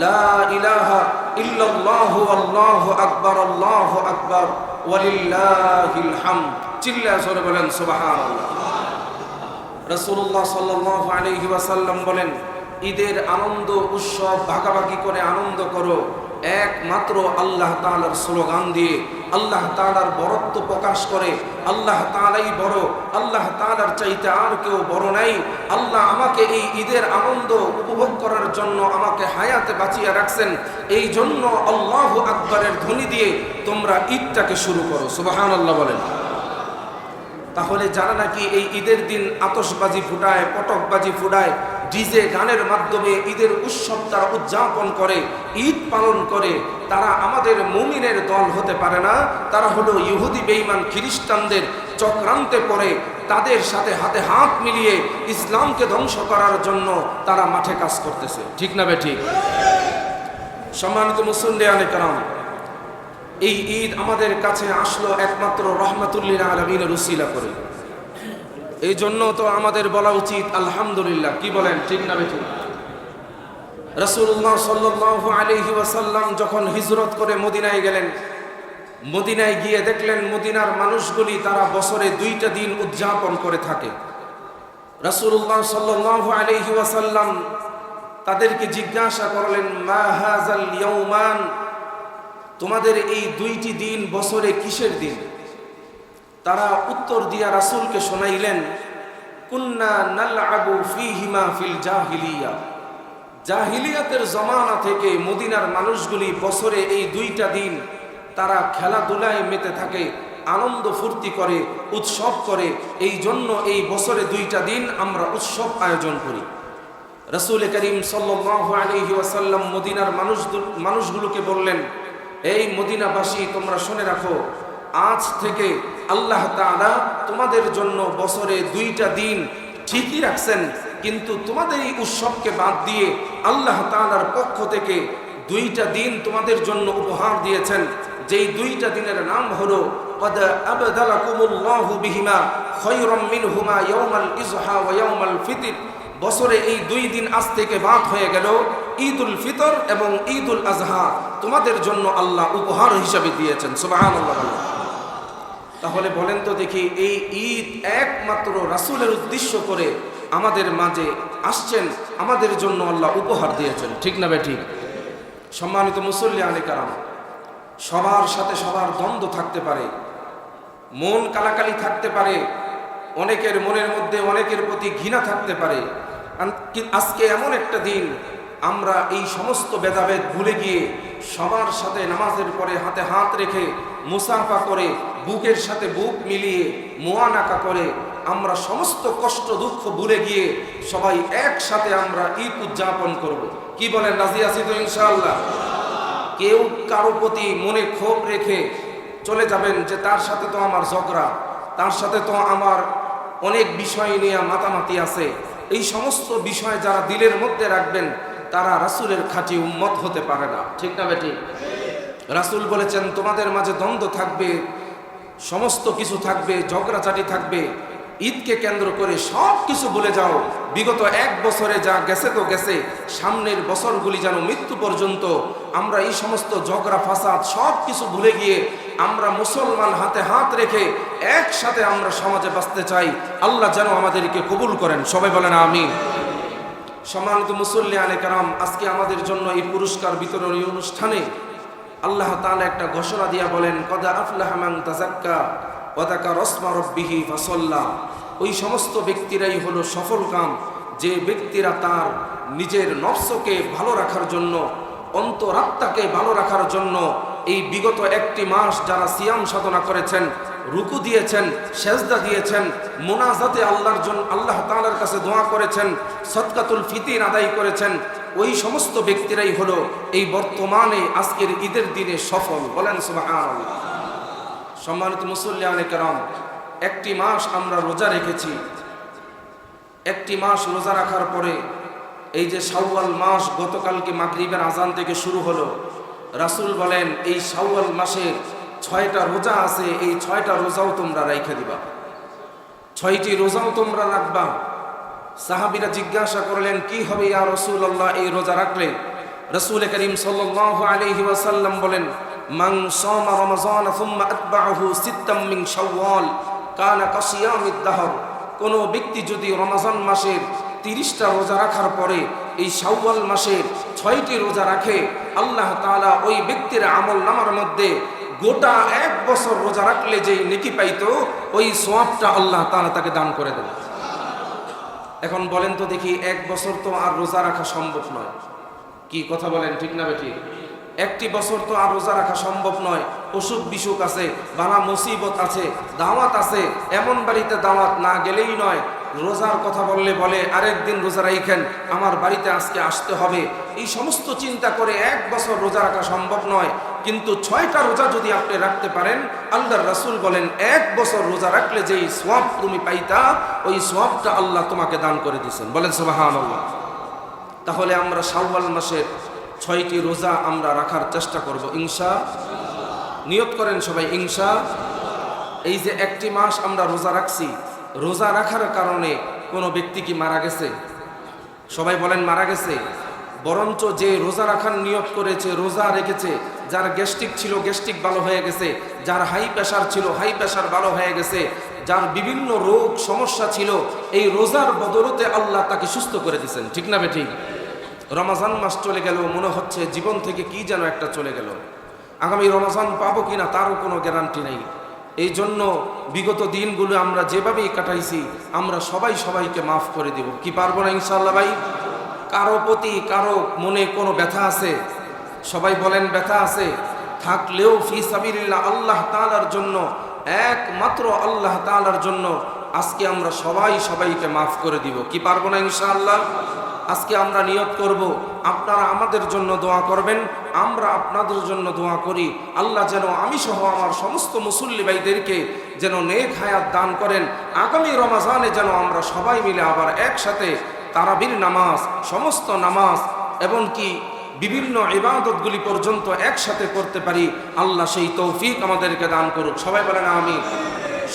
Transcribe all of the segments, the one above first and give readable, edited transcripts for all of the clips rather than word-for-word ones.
লা ইলাহা ইল্লাল্লাহু আল্লাহু আকবার ওয়ালিল্লাহিল হামদ। চিল্লায়ে জোরে বলেন সুবহানাল্লাহ। রাসূলুল্লাহ সাল্লাল্লাহু আলাইহি ওয়াসাল্লাম বলেন, ঈদের আনন্দ উৎসব ভাগাভাগি করে আনন্দ করো একমাত্র আল্লাহ তাআলার স্লোগান দিয়ে, আল্লাহ তাআলার বরত্ব প্রকাশ করে। আল্লাহ তাআলাই বড়, আল্লাহ তাআলার চাইতে আর কেউ বড় নাই। আল্লাহ আমাকে এই ঈদের আনন্দ উপভোগ করার জন্য আমাকে হায়াতে বাঁচিয়ে রাখছেন, এই জন্য আল্লাহু আকবারের ধ্বনি দিয়ে তোমরা ঈদটাকে শুরু করো। সুবহানাল্লাহ বলেন। তাহলে যারা নাকি এই ঈদের দিন আতশবাজি ফুটায়, পটকবাজি ফুটায়, ডিজে গানের মাধ্যমে ঈদের উৎসব তারা উদযাপন করে, ঈদ পালন করে, তারা আমাদের মুমিনের দল হতে পারে না। তারা হলো ইহুদি বেঈমান খ্রিস্টানদের চক্রান্তে পড়ে, তাদের সাথে হাতে হাত মিলিয়ে ইসলামকে ধ্বংস করার জন্য তারা মাঠে কাজ করতেছে। ঠিক না বেঠিক? সম্মানিত মুসল্লিয়ানে কেরাম, এই ঈদ আমাদের কাছে আসলো একমাত্র রহমাতুল্লিল আলামিনের উসিলা করে। এই জন্য তো আমাদের বলা উচিত আলহামদুলিল্লাহ। কি বলেন, ঠিক না বেঠিক? রাসূলুল্লাহ সাল্লাল্লাহু আলাইহি ওয়াসাল্লাম যখন হিজরত করে মদিনায় গেলেন, মদিনায় গিয়ে দেখলেন মদিনার মানুষগুলি তারা বছরে 2টা দিন উদযাপন করে থাকে। রাসূলুল্লাহ সাল্লাল্লাহু আলাইহি ওয়াসাল্লাম তাদেরকে জিজ্ঞাসা করলেন, মা হাযাল ইয়াউমান, তোমাদের এই 2টি দিন বছরে কিসের দিন? তারা উত্তর দিয়া রাসূলকে শোনাইলেন, কুন্না নালআবু ফীহিমা ফিল জাহিলিয়া। জাহিলিয়াতের জমানা থেকে মদিনার মানুষগুলি বছরে এই 2টা দিন তারা খেলাধুলায় মেতে থাকে, আনন্দ ফুর্তি করে, উৎসব করে। এই জন্য এই বছরে 2টা দিন আমরা উৎসব আয়োজন করি। রাসূল করিম সাল্লাল্লাহু আলাইহি ওয়াসাল্লাম মদিনার মানুষগুলোকে বললেন, এই মদিনাবাসী, তোমরা শুনে রাখো, আজ থেকে আল্লাহ তাআলা তোমাদের জন্য বছরে 2টা দিন ঠিকই রাখছেন, কিন্তু তোমাদের এই উৎসবকে বাদ দিয়ে আল্লাহ তাআলার পক্ষ থেকে 2টা দিন তোমাদের জন্য উপহার দিয়েছেন। যেই 2টা দিনের নাম হলো ক্বাদ আবদালাকুমুল্লাহু বিহিমা খায়রাম মিনহুমা ইয়াউমাল ইযহা ওয়া ইয়াউমাল ফিতর। বছরে এই 2 দিন আজ থেকে বাদ হয়ে গেল, ঈদুল ফিতর এবং ঈদুল আজহা তোমাদের জন্য আল্লাহ উপহার হিসাবে দিয়েছেন। সুবহানাল্লাহ। তাহলে বলেন তো দেখি, এই ঈদ একমাত্র রাসূলের উদ্দেশ্য করে আমাদের মাঝে আসছেন, আমাদের জন্য আল্লাহ উপহার দিয়েছেন। ঠিক না বেঠিক? সম্মানিত মুসল্লিয়ানে কেরাম, সবার সাথে সবার দ্বন্দ্ব থাকতে পারে, মন কালাকালি থাকতে পারে, অনেকের মনের মধ্যে অনেকের প্রতি ঘৃণা থাকতে পারে। আজকে এমন একটা দিন, আমরা এই সমস্ত ভেদাভেদ ভুলে গিয়ে সবার সাথে নামাজের পরে হাতে হাত রেখে মুসাফা করে, বুকের সাথে বুক মিলিয়ে মুআনাকা করে, আমরা সমস্ত কষ্ট দুঃখ ভুলে গিয়ে সবাই একসাথে আমরা ঈদ উদযাপন করব। কি বলেন, রাজি আছি তো ইনশাআল্লাহ? কেউ কারো প্রতি মনে ক্ষোভ রেখে চলে যাবেন যে তার সাথে তো আমার ঝগড়া, তার সাথে তো আমার অনেক বিষয় নিয়ে মাতামাতি আছে। এই সমস্ত বিষয় যারা দিলের মধ্যে রাখবেন তারা রাসূলের খাঁটি উম্মত হতে পারে না। ঠিক না বেটি? রাসূল বলেছেন, তোমাদের মাঝে দ্বন্দ্ব থাকবে, সমস্ত কিছু থাকবে, ঝগড়াঝাটি থাকবে, ঈদকে কেন্দ্র করে সব কিছু ভুলে যাও। বিগত 1 বছরে যা গেছে তো গেছে, সামনের বছরগুলি যেন মৃত্যু পর্যন্ত আমরা এই সমস্ত ঝগড়া ফাসাদ সব কিছু ভুলে গিয়ে আমরা মুসলমান হাতে হাত রেখে একসাথে আমরা সমাজে বাঁচতে চাই। আল্লাহ যেন আমাদেরকে কবুল করেন। সবাই বলেন আমিন। সম্মানিত মুসল্লিয়ানে কেরাম, আজকে আমাদের জন্য এই পুরস্কার বিতরণী অনুষ্ঠানে আল্লাহ তাআলা একটা ঘোষণা দিয়া বলেন, কদ আফলাহা মান তাযাক্কা ওয়া যাকারা ইসমা রাব্বিহি ফাসাল্লা। ওই সমস্ত ব্যক্তিরাই হলো সফলকাম, যে ব্যক্তিরা তার নিজের নফসকে ভালো রাখার জন্য, অন্তরাত্মাকে ভালো রাখার জন্য এই বিগত 1টি মাস যারা সিয়াম সাধনা করেছেন, রুকু দিয়েছেন, সেজদা দিয়েছেন, মুনাজাতে আল্লাহর জন্য আল্লাহ তাআলার কাছে দোয়া করেছেন, সদকাতুল ফিতর আদায় করেছেন, ওই সমস্ত ব্যক্তিরাই হলো এই বর্তমানে আজকের ঈদের দিনে সফল। বলেন সুবহানাল্লাহ। সম্মানিত মুসল্লিয়ানে কেরাম, 1টি মাস আমরা রোজা রেখেছি। 1টি মাস রোজা রাখার পরে এই যে শাওয়াল মাস গতকালকে মাগরিবের আজান থেকে শুরু হলো, রাসূল বলেন এই শাওয়াল মাসের 6টা রোজা আছে, এই 6টা রোজাও তোমরা রাইখে দিবা, 6টি রোজাও তোমরা রাখবা। সাহাবীরা জিজ্ঞাসা করলেন, কি হবে ইয়া রাসূলুল্লাহ এই রোজা রাখলে? রাসূল করিম সাল্লাল্লাহু আলাইহি ওয়াসাল্লাম বলেন, মান সামা রমাযান সুম্মা আতবাহু সিত্তাম মিন শাওয়াল কানা কাসিয়ামিদ দাহর। কোন ব্যক্তি যদি রমজান মাসের 30টা রোজা রাখার পরে এই শাওয়াল মাসের 6টি রোজা রাখে, আল্লাহ তাআলা ওই ব্যক্তির আমল নামার মধ্যে গোটা 1 বছর রোজা রাখলে যেই নেকি পাইতো ওই সওয়াবটা আল্লাহ তাআলা তাকে দান করে দেন। এখন বলেন তো দেখি, 1 বছর তো আর রোজা রাখা সম্ভব নয়। কি কথা বলেন, ঠিক না বেঠিক? একটি বছর তো আর রোজা রাখা সম্ভব নয়। অসুখ বিসুখ আছে, বালা মুসিবত আছে, দাওয়াত আছে, এমন বাড়িতে দাওয়াত না গেলেই নয়। রোজার কথা বললে বলে আরেকদিন রোজা রাখেন, আমার বাড়িতে আজকে আসতে হবে। এই সমস্ত চিন্তা করে 1 বছর রোজা রাখা সম্ভব নয়। কিন্তু 6টা রোজা যদি আপনি রাখতে পারেন, আল্লাহর রাসূল বলেন 1 বছর রোজা রাখলে যেই সওয়াব তুমি পাইতা ওই সওয়াবটা আল্লাহ তোমাকে দান করে দিয়েছেন। বলেন সুবহানাল্লাহ। তাহলে আমরা শাওয়াল মাসের 6টি রোজা আমরা রাখার চেষ্টা করব ইনশাআল্লাহ। নিয়ত করেন সবাই ইনশাআল্লাহ। এই যে একটি মাস আমরা রোজা রাখছি, রোজা রাখার কারণে কোনো ব্যক্তি কি মারা গেছে? সবাই বলেন মারা গেছে? বরঞ্চ যে রোজা রাখার নিয়ত করেছে, রোজা রেখেছে, যার গ্যাস্ট্রিক ছিল গ্যাস্ট্রিক ভালো হয়ে গেছে, যার হাই প্রেশার ছিল হাই প্রেশার ভালো হয়ে গেছে, যার বিভিন্ন রোগ সমস্যা ছিল এই রোজার বদলতে আল্লাহ তাকে সুস্থ করে দিয়েছেন। ঠিক না বেঠিক? রমজান মাস চলে গেল, মনে হচ্ছে জীবন থেকে কি যেন একটা চলে গেল। আগামী রমজান পাবো কিনা তারও কোনো গ্যারান্টি নেই। এই জন্য বিগত দিনগুলো আমরা যেভাবেই কাটাইছি আমরা সবাই সবাইকে মাফ করে দিব। কি পারবো না ইনশাআল্লাহ ভাই? কারো প্রতি কারো মনে কোনো ব্যথা আছে? সবাই বলেন ব্যথা আছে? থাকলেও ফি সাবিলিল্লাহ আল্লাহ তাআলার জন্য, একমাত্র আল্লাহ তাআলার জন্য আজকে আমরা সবাই সবাইকে মাফ করে দিব। কি পারবো না ইনশাআল্লাহ? আজকে আমরা নিয়ত করব, আপনারা আমাদের জন্য দোয়া করবেন, আমরা আপনাদের জন্য দোয়া করি। আল্লাহ যেন আমি সহ আমার সমস্ত মুসল্লি ভাইদেরকে যেন নেক হায়াত দান করেন। আগামী রমজানে যেন আমরা সবাই মিলে আবার একসাথে তারাবির নামাজ, সমস্ত নামাজ এবং কি বিভিন্ন ইবাদতগুলি পর্যন্ত একসাথে করতে পারি। আল্লাহ সেই তৌফিক আমাদেরকে দান করুক। সবাই বলেন আমিন।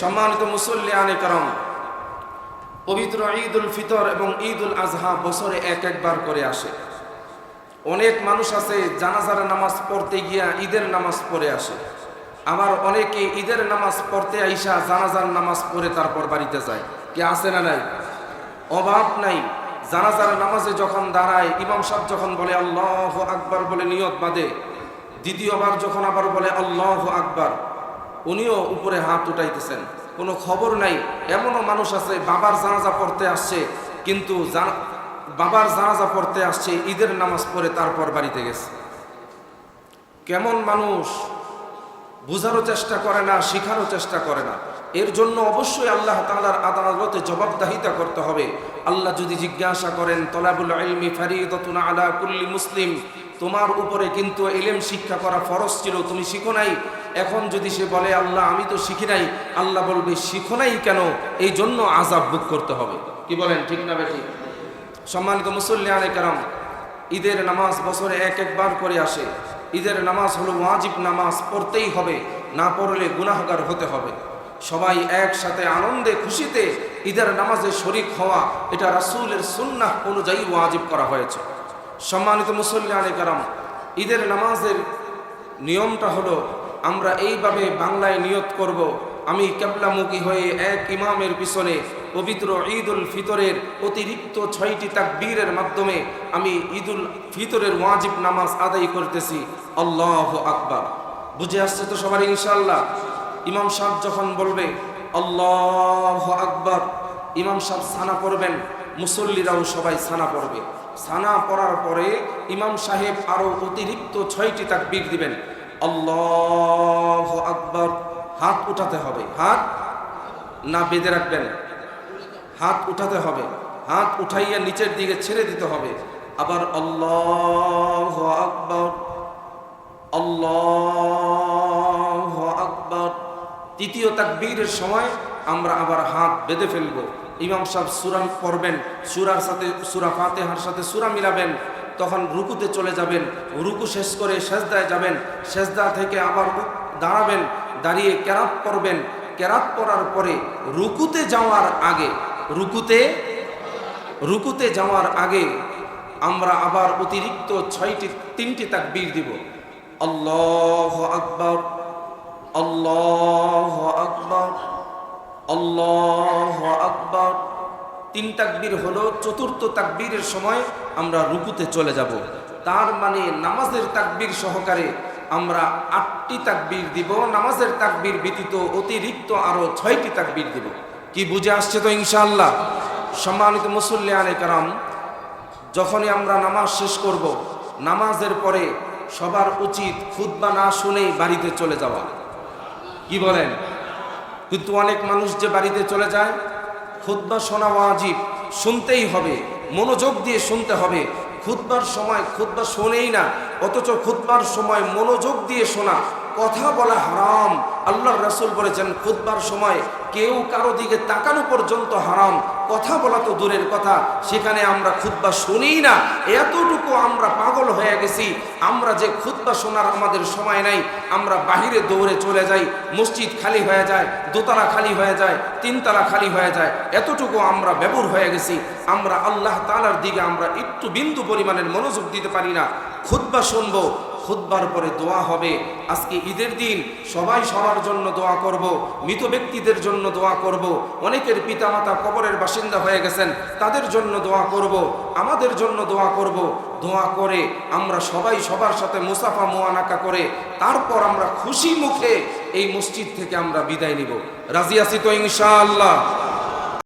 সম্মানিত মুসল্লিয়ানে কারাম, পবিত্র ঈদুল ফিতর এবং ঈদুল আজহা বছরে একবার করে আসে। অনেক মানুষ আছে জানাজার নামাজ পড়তে গিয়া ঈদের নামাজ পড়ে আসে, আবার অনেকে ঈদের নামাজ পড়তে আইসা জানাজার নামাজ পড়ে তারপর বাড়িতে যায়। কি আছে না নাই? অভাব নাই। জানাজার নামাজে যখন দাঁড়ায়, ইমাম সাহেব যখন বলে আল্লাহু আকবার বলে নিয়ত বাঁধে, দ্বিতীয়বার যখন আবার বলে আল্লাহু আকবার, উনিও উপরে হাত উঠাইতেছেন, কোনো খবর নাই। এমনও মানুষ আছে বাবার জানাজা পড়তে আসছে, কিন্তু বাবার জানাজা পড়তে আসছে ঈদের নামাজ পড়ে তারপর বাড়িতে গেছে। কেমন মানুষ? বুঝারও চেষ্টা করে না, শিখারও চেষ্টা করে না। এর জন্য অবশ্যই আল্লাহ তাআলার আদালতে জবাবদিহিতা করতে হবে। আল্লাহ যদি জিজ্ঞাসা করেন তলাবুল ইলমি ফারিদাতুন আলা কুল্লি মুসলিম, তোমার উপরে কিন্তু ইলম শিক্ষা করা ফরজ ছিল, তুমি শিখো নাই। এখন যদি সে বলে আল্লাহ আমি তো শিখি নাই, আল্লাহ বলবে শিখো নাই কেন, এই জন্য আযাব ভোগ করতে হবে। কি বলেন, ঠিক না বেঠিক? সম্মানিত মুসল্লিয়ানে কেরাম, ঈদের নামাজ বছরে একবার করে আসে। ঈদের নামাজ হলো ওয়াজিব নামাজ, পড়তেই হবে, না পড়লে গুনাহগার হতে হবে। সবাই একসাথে আনন্দে খুশিতে ঈদের নামাজে শরীক হওয়া, এটা রাসূলের সুন্নাহ অনুযায়ী ওয়াজিব করা হয়েছে। সম্মানিত মুসল্লিয়ানে কেরাম, ঈদের নামাজের নিয়মটা হলো আমরা এইভাবে বাংলায় নিয়ত করব, আমি কিবলামুখী হয়ে এক ইমামের পিছনে পবিত্র ঈদুল ফিতরের অতিরিক্ত 6টি তাকবীরের মাধ্যমে আমি ঈদুল ফিতরের ওয়াজিব নামাজ আদায় করতেছি। আল্লাহু আকবার। বুঝে আসছে তো সবার ইনশাআল্লাহ? ইমাম সাহেব যখন বলবে আল্লাহু আকবার, ইমাম সাহেব সানা পড়বেন, মুসল্লিরাও সবাই সানা পড়বে। সানা পড়ার পরে ইমাম সাহেব আরো অতিরিক্ত 6টি তাকবীর দিবেন। আল্লাহু আকবার। হাত উঠাতে হবে, হাত না বেঁধে রাখবেন, হাত উঠাতে হবে, হাত উঠাইয়া নিচের দিকে ছেড়ে দিতে হবে। আবার আল্লাহু আকবার, আল্লাহু আকবার। তৃতীয় তাকবীরের সময় আমরা আবার হাত বেঁধে ফেলব। ইমাম সাহেব সূরা পড়বেন, সূরার সাথে সূরা ফাতিহার সাথে সূরা মিলাবেন, তখন রুকুতে চলে যাবেন, রুকু শেষ করে সেজদায় যাবেন, সেজদা থেকে আবার দাঁড়াবেন, দাঁড়িয়ে কেরাত পড়বেন। কেরাত পড়ার পরে রুকুতে যাওয়ার আগে, রুকুতে যাওয়ার আগে আমরা আবার অতিরিক্ত 3টি তাকবীর দিব। আল্লাহু আকবার, আল্লাহু আকবার, আল্লাহু আকবার। 3 তাকবীর হলো। চতুর্থ তাকবীরের সময় আমরা রুকুতে চলে যাব। তার মানে নামাজের তাকবীর সহকারে আমরা 8টি তাকবীর দিব। নামাজের তাকবীর ব্যতীত অতিরিক্ত আরো 6টি তাকবীর দিব। কি বুঝে আসছে তো ইনশাআল্লাহ? সম্মানিত মুসল্লিয়ানে কেরাম, যখনই আমরা নামাজ শেষ করব, নামাজের পরে সবার উচিত খুতবা না শুনেই বাড়িতে চলে যাওয়া। কি বলেন? কিন্তু অনেক মানুষ যে বাড়িতে চলে যায়, খুতবা শোনা ওয়াজিব, শুনতেই হবে, মনোযোগ দিয়ে শুনতে হবে। খুতবার সময় খুতবা শোনেই না, অথচ খুতবার সময় মনোযোগ দিয়ে শোনা, কথা বলা হারাম। আল্লাহর রাসূল বলেছেন খুতবার সময় কেউ কারো দিকে তাকানো পর্যন্ত হারাম, কথা বলা তো দূরের কথা, সেখানে আমরা খুতবা শুনিই না। এতটুকু আমরা পাগল হয়ে গেছি, আমরা যে খুতবা শোনার আমাদের সময় নাই, আমরা বাহিরে দৌড়ে চলে যাই, মসজিদ খালি হয়ে যায়, দোতলা খালি হয়ে যায়, 3তলা খালি হয়ে যায়। এতটুকু আমরা ব্যবুর হয়ে গেছি, আমরা আল্লাহ তাআলার দিকে আমরা একটু বিন্দু পরিমাণের মনোযোগ দিতে পারি না। খুতবা শুনবো, খুতবার পরে দোয়া হবে। আজকে ঈদের দিন, সবাই সবার জন্য দোয়া করব, মৃত ব্যক্তিদের জন্য দোয়া করব, অনেকের পিতামাতা কবরের বাসিন্দা হয়ে গেছেন, তাদের জন্য দোয়া করব, আমাদের জন্য দোয়া করব। দোয়া করে আমরা সবাই সবার সাথে মুসাফা মুআনাকা করে তারপর আমরা খুশি মুখে এই মসজিদ থেকে আমরা বিদায় নিব। রাজি আছি তো ইনশাআল্লাহ?